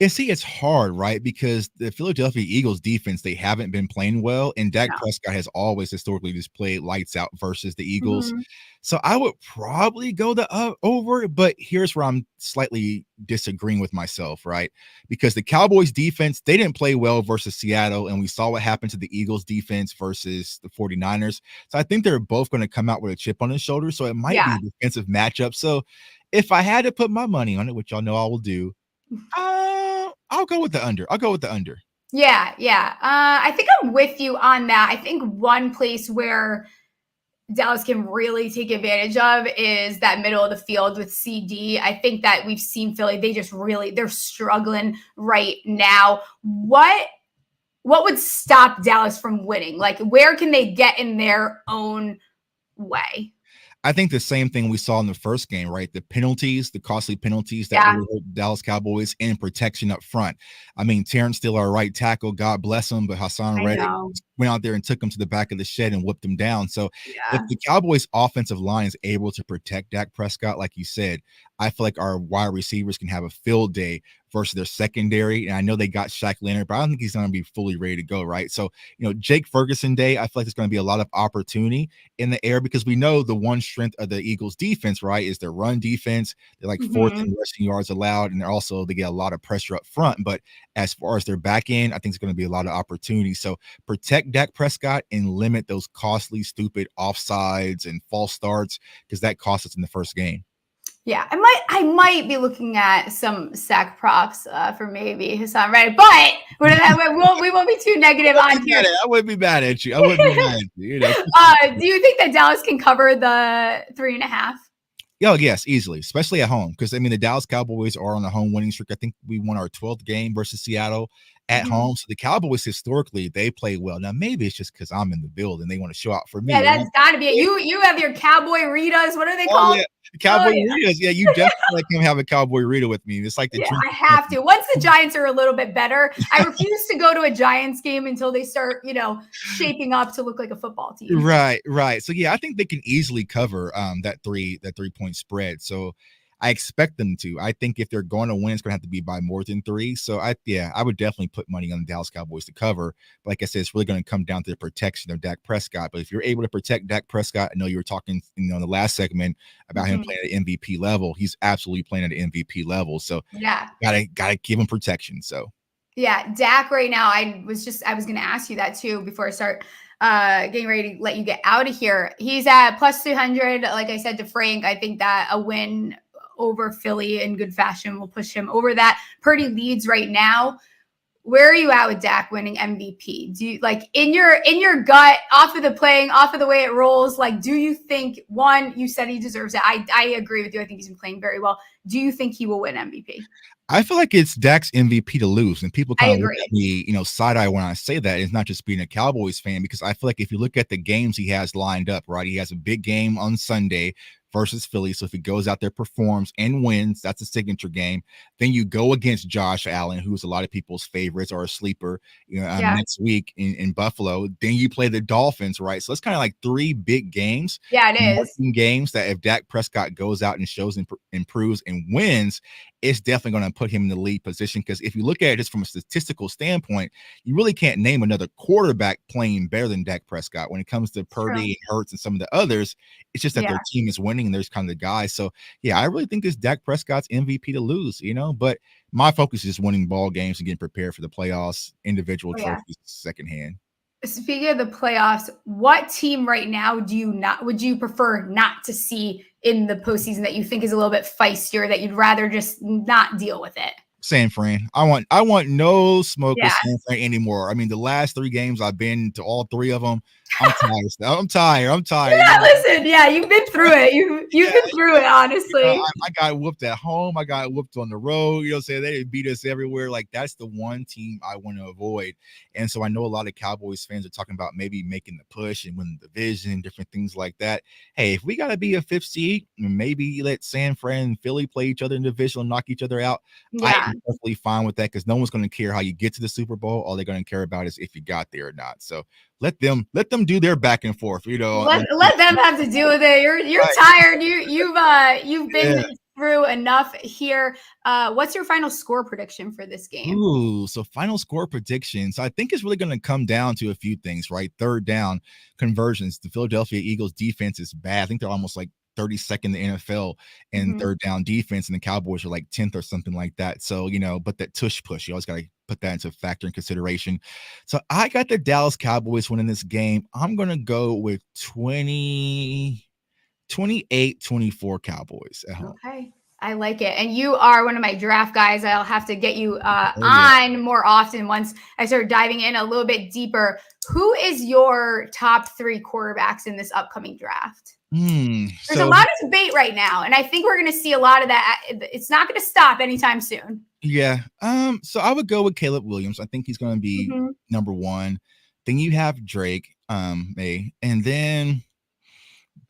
S4: And see, it's hard, right? Because the Philadelphia Eagles defense, they haven't been playing well, and Dak
S2: No.
S4: Prescott has always historically just played lights out versus the Eagles.
S2: Mhm.
S4: So I would probably go the over, but here's where I'm slightly disagreeing with myself, right? Because the Cowboys defense, they didn't play well versus Seattle, and we saw what happened to the Eagles defense versus the 49ers. So I think they're both going to come out with a chip on their shoulder. So it might be a defensive matchup. So if I had to put my money on it, which y'all know I will do, I'll go with the under. I'll go with the under.
S2: Yeah. I think I'm with you on that. I think one place where Dallas can really take advantage of is that middle of the field with CD. I think that we've seen Philly, they're struggling right now. What would stop Dallas from winning? Like, where can they get in their own way?
S4: I think the same thing we saw in the first game, right? The penalties, the costly penalties that really hurt Dallas Cowboys, and protection up front. I mean, Terrence still our right tackle, God bless him, but Hassan Reddick went out there and took him to the back of the shed and whipped him down. So if the Cowboys offensive line is able to protect Dak Prescott, like you said, I feel like our wide receivers can have a field day versus their secondary. And I know they got Shaq Leonard, but I don't think he's going to be fully ready to go, right? So, Jake Ferguson Day, I feel like there's going to be a lot of opportunity in the air because we know the one strength of the Eagles defense, right, is their run defense. They're like fourth in rushing yards allowed, and they get a lot of pressure up front. But as far as their back end, I think it's going to be a lot of opportunity. So protect Dak Prescott and limit those costly, stupid offsides and false starts because that cost us in the first game.
S2: Yeah, I might be looking at some sack props for maybe Hassan Reddick, but we won't be too negative on here.
S4: I wouldn't be mad at you. I wouldn't be mad at you.
S2: Do you think that Dallas can cover the 3.5?
S4: Oh, yes, easily, especially at home. Because, the Dallas Cowboys are on a home winning streak. I think we won our 12th game versus Seattle at home. So the Cowboys, historically, they play well. Now, maybe it's just because I'm in the building. They want to show out for me.
S2: Yeah, that's got to be it. You have your Cowboy Ritas. What are they called?
S4: Yeah. Cowboy Ritas. Yeah, you definitely come have a Cowboy Rita with me. It's like
S2: I have to. Once the Giants are a little bit better, I refuse to go to a Giants game until they start, shaping up to look like a football team.
S4: Right. So yeah, I think they can easily cover that 3-point spread. So I expect them to. I think if they're going to win, it's going to have to be by more than 3. So I would definitely put money on the Dallas Cowboys to cover. But like I said, it's really going to come down to the protection of Dak Prescott. But if you're able to protect Dak Prescott, I know you were talking, in the last segment about him playing at MVP level. He's absolutely playing at an MVP level. So gotta give him protection. So
S2: Dak right now. I was going to ask you that too before I start getting ready to let you get out of here. He's at plus 200. Like I said to Frank, I think that a win over Philly in good fashion will push him over that. Purdy leads right now. Where are you at with Dak winning MVP? Do you in your gut, off of the way it rolls, do you think, one, you said he deserves it. I agree with you. I think he's been playing very well. Do you think he will win MVP?
S4: I feel like it's Dak's MVP to lose, and people kind of look at me, side eye when I say that. It's not just being a Cowboys fan, because I feel like if you look at the games he has lined up, right, he has a big game on Sunday versus Philly. So if he goes out there, performs, and wins, that's a signature game. Then you go against Josh Allen, who's a lot of people's favorites or a sleeper, next week in Buffalo. Then you play the Dolphins, right? So it's kind of like 3 big games.
S2: Yeah, it is.
S4: Games that if Dak Prescott goes out and shows and improves and wins, it's definitely going to put him in the lead position. Because if you look at it just from a statistical standpoint, you really can't name another quarterback playing better than Dak Prescott. When it comes to Purdy and Hurts and some of the others, it's just that their team is winning and there's kind of the guys. So yeah, I really think it's Dak Prescott's MVP to lose, but my focus is winning ball games and getting prepared for the playoffs, individual trophies secondhand.
S2: Speaking of the playoffs, what team right now would you prefer not to see in the postseason that you think is a little bit feistier, that you'd rather just not deal with it?
S4: San Fran. I want no smoke with San Fran anymore. I mean, the last 3 games I've been to, all 3 of them. I'm tired.
S2: Yeah, listen. Yeah, you've been through it. You've been through it, honestly.
S4: I got whooped at home. I got whooped on the road. They beat us everywhere. Like, that's the one team I want to avoid. And so I know a lot of Cowboys fans are talking about maybe making the push and winning the division, different things like that. Hey, if we got to be a 5th seed, maybe let San Fran and Philly play each other in the division and knock each other out. I'm perfectly fine with that, because no one's going to care how you get to the Super Bowl. All they're going to care about is if you got there or not. So let them do their back and forth. Let
S2: them have to deal with it. You're tired. You've been through enough here. What's your final score prediction for this game?
S4: Ooh, so final score predictions. I think it's really going to come down to a few things, right? Third down conversions. The Philadelphia Eagles defense is bad. I think they're almost like 32nd in the NFL in third down defense, and the Cowboys are like 10th or something like that. So, but that tush push, you always got to put that into factor in consideration. So I got the Dallas Cowboys winning this game. I'm going to go with 28-24 Cowboys at home.
S2: Okay. I like it. And you are one of my draft guys. I'll have to get you on more often once I start diving in a little bit deeper. Who is your top 3 quarterbacks in this upcoming draft? There's a lot of debate right now, and I think we're going to see a lot of that. It's not going to stop anytime soon.
S4: Yeah. So I would go with Caleb Williams. I think he's going to be number 1. Then you have Drake, and then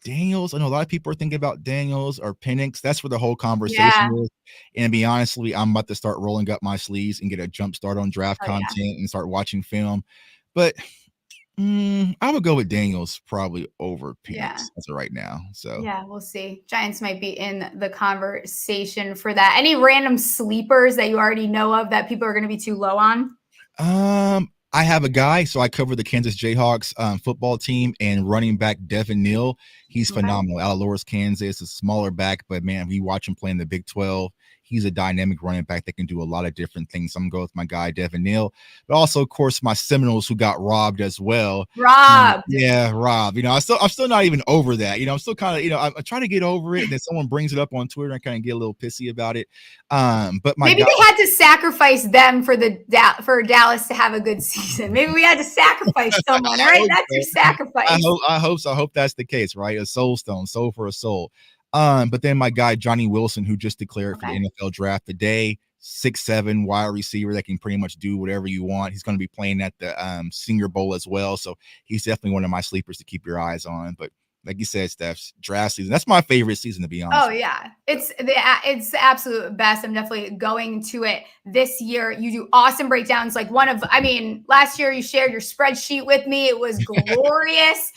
S4: Daniels. I know a lot of people are thinking about Daniels or Penix. That's where the whole conversation is. And to be honest, I'm about to start rolling up my sleeves and get a jump start on draft content and start watching film. But I would go with Daniels probably over Penix as of right now. So
S2: we'll see. Giants might be in the conversation for that. Any random sleepers that you already know of that people are going to be too low on?
S4: I have a guy, so I cover the Kansas Jayhawks football team, and running back Devin Neal. He's phenomenal. Out of Loras, Kansas, a smaller back, but man, we watch him play in the Big 12. He's a dynamic running back that can do a lot of different things. So I'm going to go with my guy, Devin Neal. But also, of course, my Seminoles who got robbed as well.
S2: Robbed.
S4: Robbed. I'm still not even over that. I'm still kind of, I try to get over it. And then someone brings it up on Twitter and I kind of get a little pissy about it. But
S2: maybe they had to sacrifice them for Dallas to have a good season. Maybe we had to sacrifice someone. All right, that's your sacrifice.
S4: I hope so. I hope that's the case, right? A soul stone, soul for a soul. But then my guy Johnny Wilson, who just declared for the NFL draft today, 6'7" wide receiver that can pretty much do whatever you want. He's going to be playing at the Senior Bowl as well, so he's definitely one of my sleepers to keep your eyes on. But like you said, Steph, draft season, that's my favorite season, to be honest.
S2: Oh yeah, it's the absolute best. I'm definitely going to it this year. You do awesome breakdowns. Like last year you shared your spreadsheet with me. It was glorious.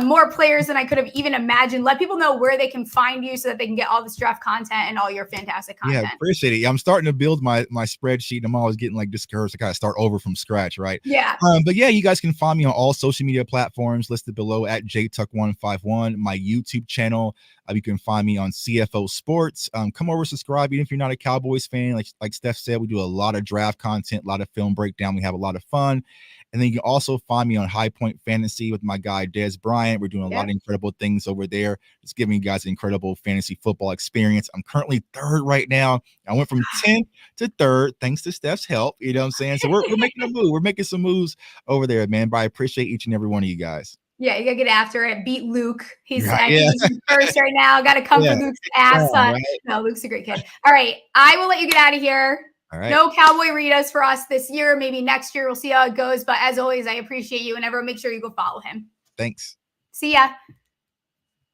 S2: More players than I could have even imagined. Let people know where they can find you so that they can get all this draft content and all your fantastic content.
S4: Yeah, appreciate it. I'm starting to build my spreadsheet. I'm always getting like discouraged to kind of start over from scratch, right?
S2: Yeah.
S4: But yeah, you guys can find me on all social media platforms listed below at JTuck151. My YouTube channel. You can find me on CFO Sports. Come over, subscribe, even if you're not a Cowboys fan. Like Steph said, we do a lot of draft content, a lot of film breakdown. We have a lot of fun. And then you can also find me on High Point Fantasy with my guy, Des Bryant. We're doing a lot of incredible things over there. Just giving you guys an incredible fantasy football experience. I'm currently 3rd right now. I went from 10th to 3rd, thanks to Steph's help. You know what I'm saying? So we're making a move. We're making some moves over there, man. But I appreciate each and every one of you guys.
S2: Yeah, you gotta get after it. Beat Luke. He's first right now. Got to come for Luke's ass. Right? No, Luke's a great kid. All right, I will let you get out of here.
S4: All right.
S2: No Cowboy Ritas for us this year. Maybe next year. We'll see how it goes. But as always, I appreciate you, and everyone make sure you go follow him.
S4: Thanks.
S2: See ya.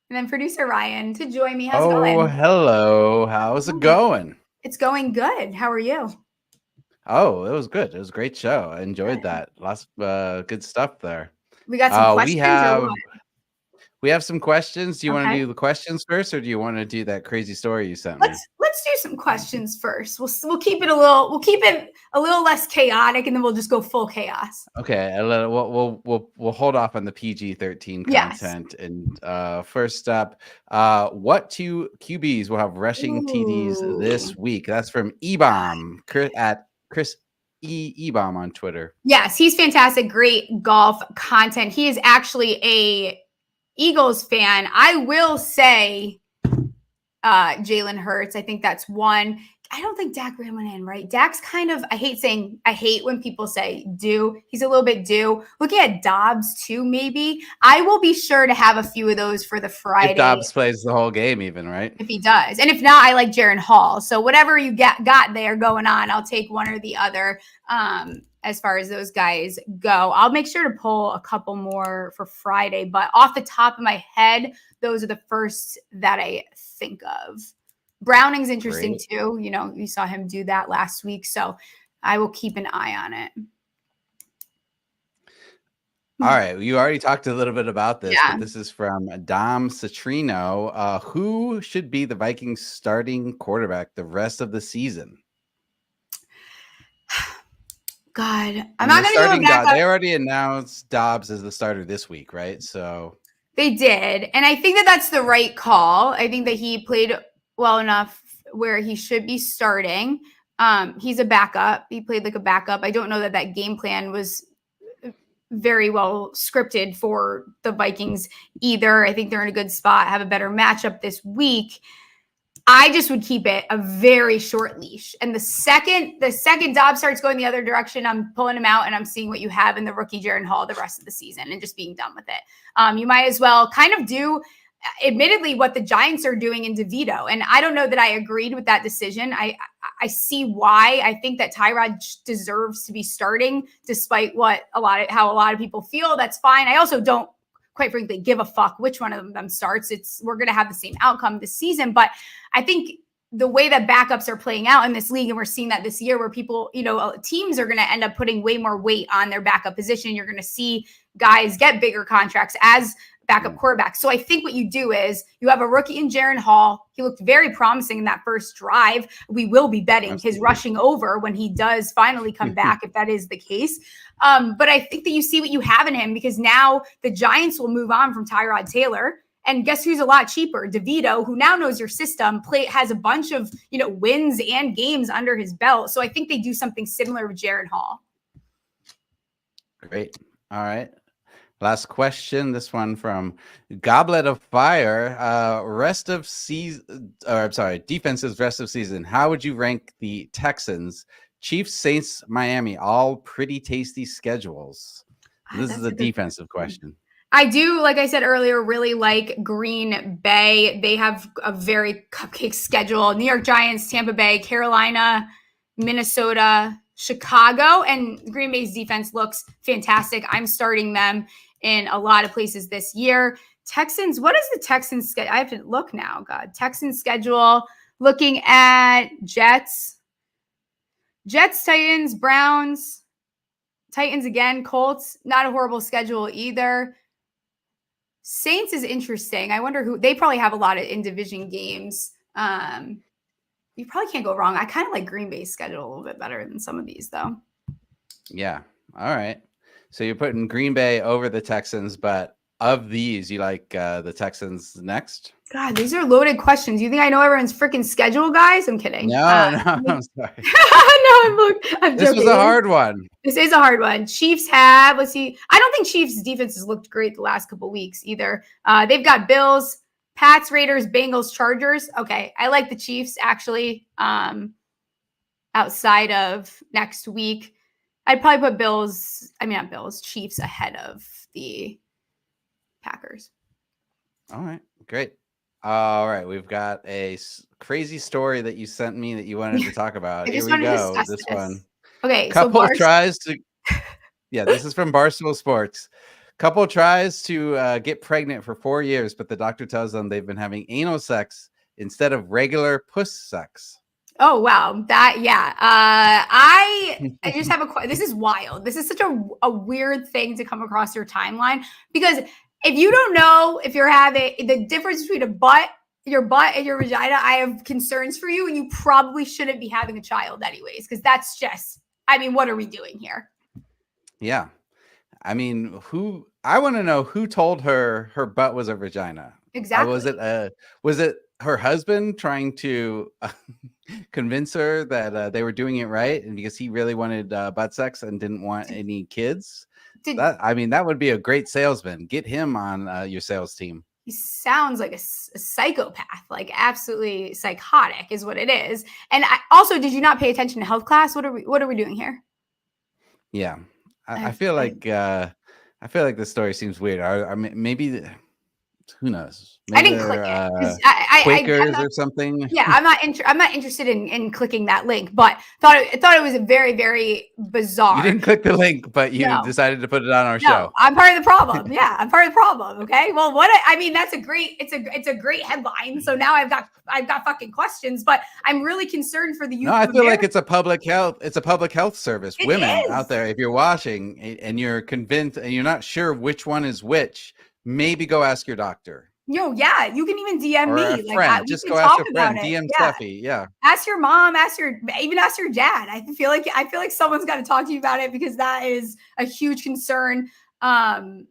S2: And then producer Ryan to join me. How's it going?
S1: Oh, hello. How's it going?
S2: It's going good. How are you?
S1: Oh, it was good. It was a great show. I enjoyed that. Lots of good stuff there.
S2: We got some questions.
S1: We have some questions. Do you want to do the questions first, or do you want to do that crazy story you sent me?
S2: Let's do some questions first. We'll keep it a little less chaotic, and then we'll just go full chaos.
S1: Okay, we'll hold off on the PG-13 content. And first up, what 2 QBs will have rushing TDs this week? That's from Ebom at Chris Ebom on Twitter.
S2: Yes, he's fantastic. Great golf content. He is actually a Eagles fan. I will say Jalen Hurts. I think that's one. I don't think Dak ran one in, right? Dak's kind of, I hate when people say due. He's a little bit due. Looking at Dobbs too, maybe. I will be sure to have a few of those for the Friday.
S1: If Dobbs plays the whole game even, right?
S2: If he does. And if not, I like Jaron Hall. So whatever you got there going on, I'll take one or the other as far as those guys go. I'll make sure to pull a couple more for Friday. But off the top of my head, those are the first that I think of. Browning's interesting too. You know, you saw him do that last week. So I will keep an eye on it.
S1: All right, you already talked a little bit about this,
S2: Yeah.
S1: but this is from Dom Citrino. Who should be the Vikings starting quarterback the rest of the season?
S2: God, I'm
S1: And
S2: not
S1: they're
S2: going to do a
S1: starting
S2: backup.
S1: They already announced Dobbs as the starter this week, right? So
S2: They did. And I think that that's the right call. I think that he played well enough where he should be starting. He's a backup. He played like a backup. I don't know that that game plan was very well scripted for the Vikings either. I think they're in a good spot, have a better matchup this week. I just would keep it a very short leash. And the second Dobbs starts going the other direction, I'm pulling him out and I'm seeing what you have in the rookie Jaren Hall the rest of the season and just being done with it. You might as well kind of do, admittedly, what the Giants are doing in DeVito. And I don't know that I agreed with that decision. I see why. I think that Tyrod deserves to be starting, despite how a lot of people feel. That's fine. I also don't, quite frankly, give a fuck which one of them starts. We're going to have the same outcome this season. But I think the way that backups are playing out in this league, and we're seeing that this year where people, teams are going to end up putting way more weight on their backup position. You're going to see guys get bigger contracts as backup quarterbacks. So I think what you do is you have a rookie in Jaren Hall. He looked very promising in that first drive. We will be betting his rushing over when he does finally come back, if that is the case. But I think that you see what you have in him, because now the Giants will move on from Tyrod Taylor. And guess who's a lot cheaper? DeVito, who now knows your system, has a bunch of wins and games under his belt. So I think they do something similar with Jaren Hall.
S1: Great. All right. Last question. This one from Goblet of Fire. Defenses rest of season. How would you rank the Texans, Chiefs, Saints, Miami? All pretty tasty schedules. This is a defensive question.
S2: I do, like I said earlier, really like Green Bay. They have a very cupcake schedule. New York Giants, Tampa Bay, Carolina, Minnesota, Chicago, and Green Bay's defense looks fantastic. I'm starting them in a lot of places this year. Texans, what is the Texans schedule? I have to look now. God, Texans schedule, looking at Jets, Titans, Browns, Titans again, Colts, not a horrible schedule either. Saints is interesting. I wonder who, they probably have a lot of in-division games. You probably can't go wrong. I kind of like Green Bay's schedule a little bit better than some of these, though.
S1: Yeah. All right. So you're putting Green Bay over the Texans, but of these, you like the Texans next?
S2: God, these are loaded questions. You think I know everyone's freaking schedule, guys? I'm kidding.
S1: No, I'm sorry.
S2: I'm joking.
S1: This was a hard one.
S2: This is a hard one. Chiefs have, let's see. I don't think Chiefs defense has looked great the last couple of weeks either. They've got Bills, Pats, Raiders, Bengals, Chargers. Okay, I like the Chiefs actually. Outside of next week, I'd probably put Chiefs ahead of the Packers.
S1: All right, great. All right, we've got a crazy story that you sent me that you wanted to talk about. Here we go. This one.
S2: Okay,
S1: couple tries to. Yeah, this is from Barstool Sports. Couple tries to get pregnant for 4 years, but the doctor tells them they've been having anal sex instead of regular puss sex.
S2: Oh, wow. I just have this is wild. This is such a weird thing to come across your timeline, because if you don't know if you're having the difference between your butt and your vagina, I have concerns for you, and you probably shouldn't be having a child anyways, because that's just, what are we doing here?
S1: Yeah. I want to know who told her butt was a vagina.
S2: Exactly.
S1: Was it her husband trying to convince her that they were doing it right, and because he really wanted butt sex and didn't want any kids? That would be a great salesman. Get him on your sales team.
S2: He sounds like a psychopath, like absolutely psychotic is what it is. And also, did you not pay attention to health class? What are we doing here?
S1: Yeah. I feel like the story seems weird. Who knows?
S2: I didn't click it because
S1: Quakers or something.
S2: Yeah, I'm not interested in clicking that link, but thought it was a very, very bizarre.
S1: You didn't click the link, but you decided to put it on our show.
S2: I'm part of the problem. Yeah, I'm part of the problem. Okay. Well, that's a great. It's a great headline. So now I've got fucking questions, but I'm really concerned for the youth.
S1: No, I feel like it's a public health. It's a public health service. Women out there, if you're watching and you're convinced and you're not sure which one is which, maybe go ask your doctor.
S2: Yeah, you can even DM
S1: or
S2: me.
S1: A friend. Just go ask a friend. DM Stephie. Yeah.
S2: Ask your mom. Even ask your dad. I feel like someone's got to talk to you about it because that is a huge concern. Do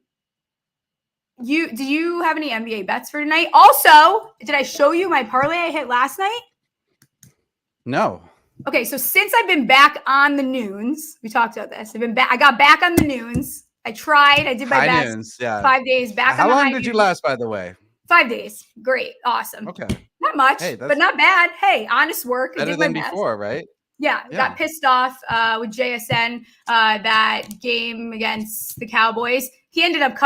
S2: you have any NBA bets for tonight? Also, did I show you my parlay I hit last night?
S1: No.
S2: Okay, so since I've been back on the Noons, we talked about this. I got back on the Noons. I tried. I did my best.
S1: Noons, yeah.
S2: 5 days back.
S1: How long did you last, by the way?
S2: 5 days. Great. Awesome.
S1: Okay.
S2: Not much, but not bad. Hey, honest work.
S1: Better than before, right?
S2: Yeah. Got pissed off with JSN that game against the Cowboys. He ended up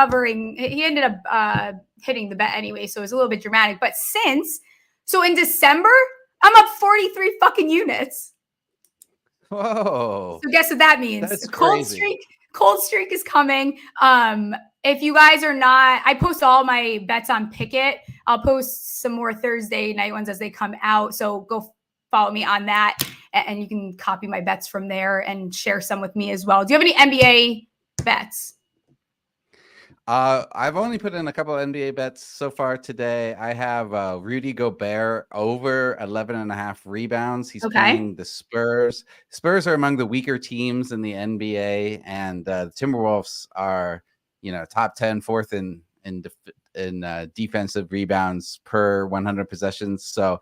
S2: hitting the bet anyway, so it was a little bit dramatic. But so in December, I'm up 43 fucking units.
S1: Whoa.
S2: So guess what that means?
S1: That's
S2: Cold streak is coming. If you guys are not, I post all my bets on Picket. I'll post some more Thursday night ones as they come out. So go follow me on that, and you can copy my bets from there and share some with me as well. Do you have any NBA bets?
S1: I've only put in a couple of NBA bets so far today. I have Rudy Gobert over 11.5 rebounds. He's playing the Spurs. Spurs are among the weaker teams in the NBA, and the Timberwolves are, top 10, fourth in defensive rebounds per 100 possessions. So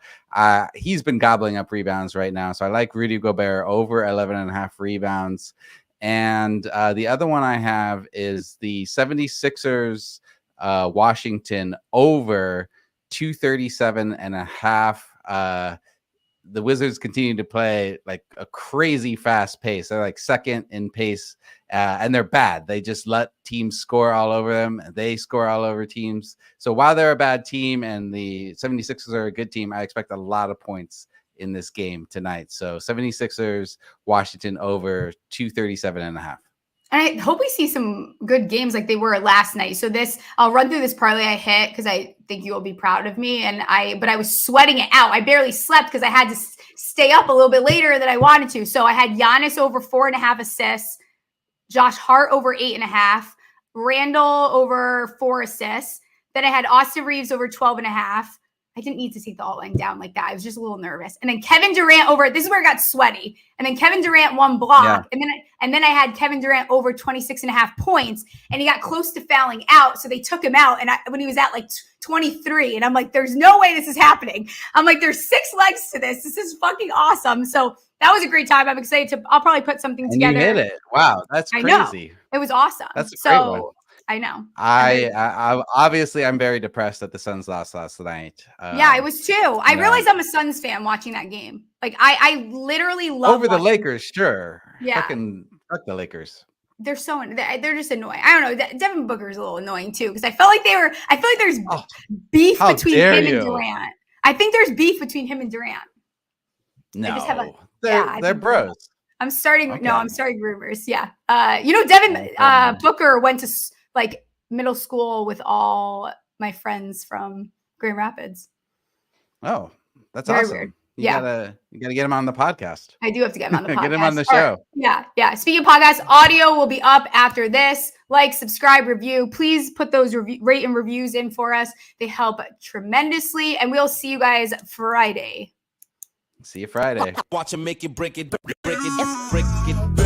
S1: he's been gobbling up rebounds right now. So I like Rudy Gobert over 11.5 rebounds. And the other one I have is the 76ers Washington over 237.5. The Wizards continue to play like a crazy fast pace. They're like second in pace, and they're bad. They just let teams score all over them. They score all over teams. So while they're a bad team and the 76ers are a good team, I expect a lot of points in this game tonight. So 76ers Washington over 237.5.
S2: And I hope we see some good games like they were last night. So I'll run through this parlay I hit because I think you will be proud of me. But I was sweating it out. I barely slept because I had to stay up a little bit later than I wanted to. So I had Giannis over 4.5 assists, Josh Hart over 8.5, Randall over 4 assists. Then I had Austin Reeves over 12.5. I didn't need to take the alt line down like that. I was just a little nervous. And then Kevin Durant over, this is where it got sweaty. And then Kevin Durant 1 block. Yeah. And then I had Kevin Durant over 26.5 points, and he got close to fouling out. So they took him out. And when he was at like 23, and I'm like, there's no way this is happening. I'm like, there's 6 legs to this. This is fucking awesome. So that was a great time. I'm excited I'll probably put something together.
S1: You hit it. Wow. That's crazy.
S2: I know. It was awesome.
S1: That's a great one.
S2: I know.
S1: I obviously I'm very depressed that the Suns lost last night.
S2: Yeah, I was too. I realized I'm a Suns fan watching that game. Like I literally love
S1: over the Lakers. Sure.
S2: Yeah.
S1: Fuck the Lakers.
S2: They're just annoying. I don't know. Devin Booker's a little annoying too because I feel like there's beef between him and Durant. I think there's beef between him and Durant.
S1: No, they're bros.
S2: I'm starting rumors. Yeah. Devin Booker went to like middle school with all my friends from Grand Rapids.
S1: Oh, that's very awesome. Weird. You gotta get him on the podcast.
S2: I do have to get him on the podcast.
S1: Get him on the show.
S2: Right. Yeah. Speaking of podcasts, audio will be up after this. Like, subscribe, review. Please put those rate and reviews in for us. They help tremendously. And we'll see you guys Friday.
S1: See you Friday.
S5: Watch him make it, break it, break it, break it.